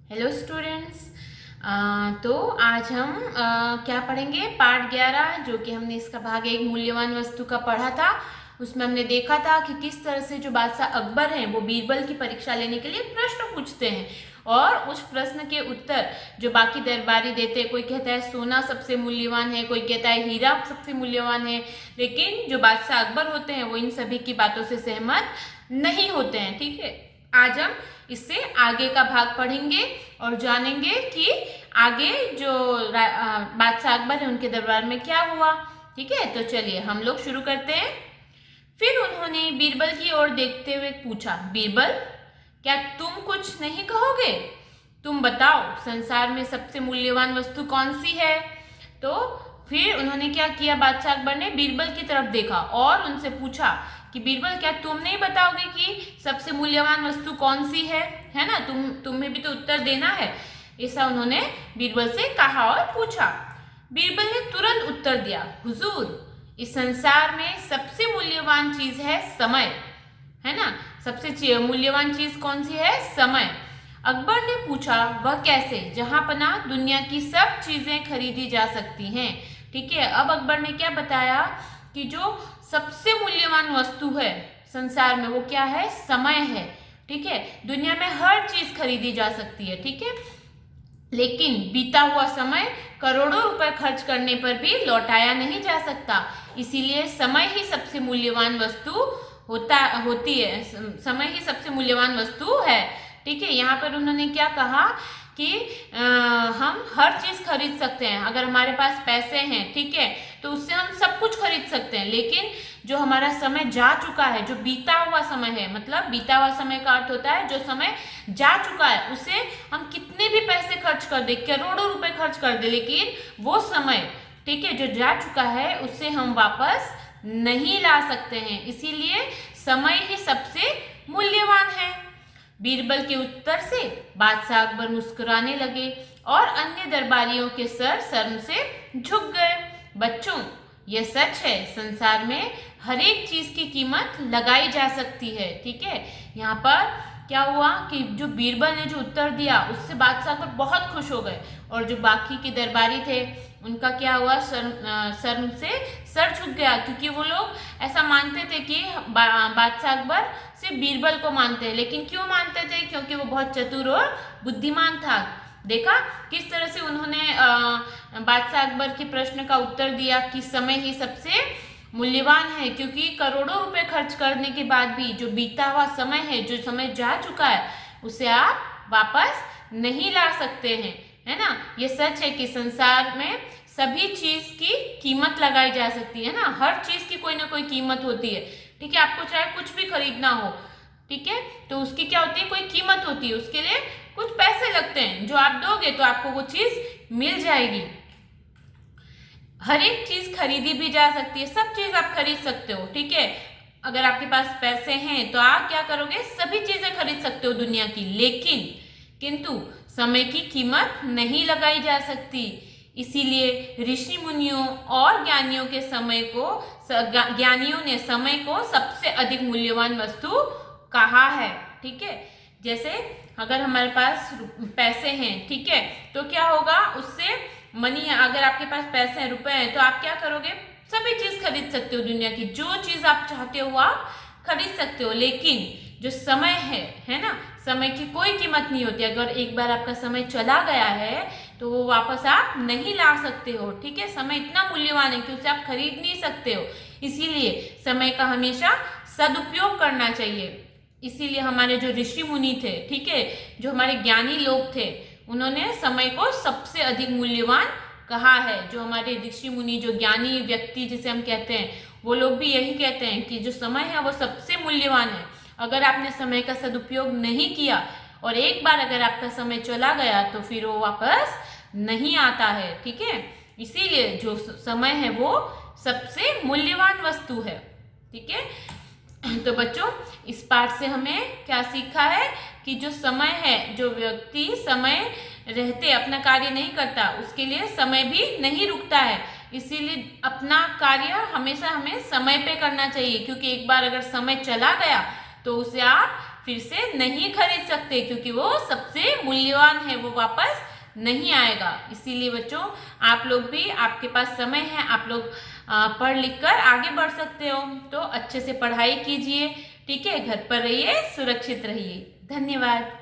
Hello students. तो आज हम क्या पढ़ेंगे? पाठ 11, जो कि हमने इसका भाग एक मूल्यवान वस्तु का पढ़ा था। उसमें हमने देखा था कि किस तरह से जो बादशाह अकबर हैं वो बीरबल की परीक्षा लेने के लिए प्रश्न पूछते हैं और उस प्रश्न के उत्तर जो बाकी दरबारी देते हैं। कोई कहता है सोना सबसे मूल्यवान है, कोई कहता है हीरा सबसे मूल्यवान है, लेकिन जो बादशाह अकबर होते हैं वो इन सभी की बातों से सहमत नहीं होते हैं। ठीक है, आज हम इससे आगे का भाग पढ़ेंगे और जानेंगे कि आगे जो बादशाह अकबर है उनके दरबार में क्या हुआ। ठीक है, तो चलिए हम लोग शुरू करते हैं। फिर उन्होंने बीरबल की ओर देखते हुए पूछा, बीरबल, क्या तुम कुछ नहीं कहोगे? तुम बताओ, संसार में सबसे मूल्यवान वस्तु कौन सी है? तो फिर उन्होंने क्या किया, बादशाह अकबर ने बीरबल की तरफ देखा और उनसे पूछा कि बीरबल, क्या तुम नहीं बताओगे कि सबसे मूल्यवान वस्तु कौन सी है ना? तुम्हें भी तो उत्तर देना है। ऐसा उन्होंने बीरबल से कहा और पूछा। बीरबल ने तुरंत उत्तर दिया, हुजूर, इस संसार में सबसे मूल्यवान चीज है समय, है ना? सबसे मूल्यवान चीज कौन सी है? समय। अकबर ने पूछा, वह कैसे? जहां पना दुनिया की सब चीजें खरीदी जा सकती हैं। ठीक है, अब अकबर ने क्या बताया कि जो सबसे मूल्यवान वस्तु है संसार में वो क्या है? समय है। ठीक है, दुनिया में हर चीज खरीदी जा सकती है। ठीक है, लेकिन बीता हुआ समय करोड़ों रुपए खर्च करने पर भी लौटाया नहीं जा सकता। इसीलिए समय ही सबसे मूल्यवान वस्तु होती है। समय ही सबसे मूल्यवान वस्तु है। ठीक है, यहाँ पर उन्होंने क्या कहा कि हम हर चीज खरीद सकते हैं। अगर हमारे पास पैसे हैं, ठीक है, तो उससे हम सब कुछ खरीद सकते हैं, लेकिन जो हमारा समय जा चुका है, जो बीता हुआ समय है, मतलब बीता हुआ समय का अर्थ होता है जो समय जा चुका है, उसे हम कितने भी पैसे खर्च कर दे, करोड़ों रुपए खर्च कर दे, लेकिन वो समय, ठीक है, जो जा चुका है उसे हम वापस नहीं ला सकते हैं। इसीलिए समय ही सबसे मूल्यवान है। बीरबल के उत्तर से बादशाह अकबर मुस्कुराने लगे और अन्य दरबारियों के सर शर्म से झुक गए। बच्चों, यह सच है, संसार में हर एक चीज की कीमत लगाई जा सकती है। ठीक है, यहाँ पर क्या हुआ कि जो बीरबल ने जो उत्तर दिया उससे बादशाह अकबर बहुत खुश हो गए और जो बाकी के दरबारी थे उनका क्या हुआ, शर्म से सर झुक गया, क्योंकि वो लोग ऐसा मानते थे कि बादशाह अकबर सिर्फ बीरबल को मानते हैं। लेकिन क्यों मानते थे? क्योंकि वो बहुत चतुर और बुद्धिमान था। देखा किस तरह से उन्होंने बादशाह अकबर के प्रश्न का उत्तर दिया कि समय ही सबसे मूल्यवान है, क्योंकि करोड़ों रुपए खर्च करने के बाद भी जो बीता हुआ समय है, जो समय जा चुका है, उसे आप वापस नहीं ला सकते हैं, है ना? ये सच है कि संसार में सभी चीज की कीमत लगाई जा सकती है ना, हर चीज की कोई ना कोई कीमत होती है। ठीक है, आपको चाहे कुछ भी खरीदना हो, ठीक है, तो उसकी क्या होती है? कोई कीमत होती है, उसके लिए कुछ पैसे लगते हैं, जो आप दोगे तो आपको वो चीज मिल जाएगी। हर एक चीज खरीदी भी जा सकती है, सब चीज आप खरीद सकते हो। ठीक है, अगर आपके पास पैसे हैं तो आप क्या करोगे? सभी चीजें खरीद सकते हो दुनिया की, लेकिन किंतु समय की कीमत नहीं लगाई जा सकती। इसीलिए ऋषि मुनियों और ज्ञानियों ने समय को सबसे अधिक मूल्यवान वस्तु कहा है। ठीक है, जैसे अगर हमारे पास पैसे हैं, ठीक है, तो क्या होगा उससे मनी है, अगर आपके पास पैसे हैं, रुपए हैं, तो आप क्या करोगे? सभी चीज खरीद सकते हो दुनिया की, जो चीज आप चाहते हो आप खरीद सकते हो। लेकिन जो समय है ना, समय की कोई कीमत नहीं होती। अगर एक बार आपका समय चला गया है तो वो वापस आप नहीं ला सकते हो। ठीक है, समय इतना मूल्यवान है कि उसे आप खरीद नहीं सकते हो। इसीलिए समय का हमेशा सदुपयोग करना चाहिए। इसीलिए हमारे जो ऋषि मुनि थे, ठीक है, जो हमारे ज्ञानी लोग थे, उन्होंने समय को सबसे अधिक मूल्यवान कहा है। जो हमारे ऋषि मुनि, जो ज्ञानी व्यक्ति जिसे हम कहते हैं, वो लोग भी यही कहते हैं कि जो समय है वो सबसे मूल्यवान है। अगर आपने समय का सदुपयोग नहीं किया और एक बार अगर आपका समय चला गया तो फिर वो वापस नहीं आता है। ठीक है, इसीलिए जो समय है वो सबसे मूल्यवान वस्तु है। ठीक है, तो बच्चों, इस पाठ से हमें क्या सीखा है कि जो समय है, जो व्यक्ति समय रहते अपना कार्य नहीं करता, उसके लिए समय भी नहीं रुकता है। इसीलिए अपना कार्य हमेशा हमें समय पे करना चाहिए, क्योंकि एक बार अगर समय चला गया तो उसे आप फिर से नहीं खरीद सकते, क्योंकि वो सबसे मूल्यवान है, वो वापस नहीं आएगा। इसीलिए बच्चों आप लोग भी, आपके पास समय है, आप लोग पढ़ लिख कर आगे बढ़ सकते हो, तो अच्छे से पढ़ाई कीजिए, ठीक है। घर पर रहिए, सुरक्षित रहिए। धन्यवाद।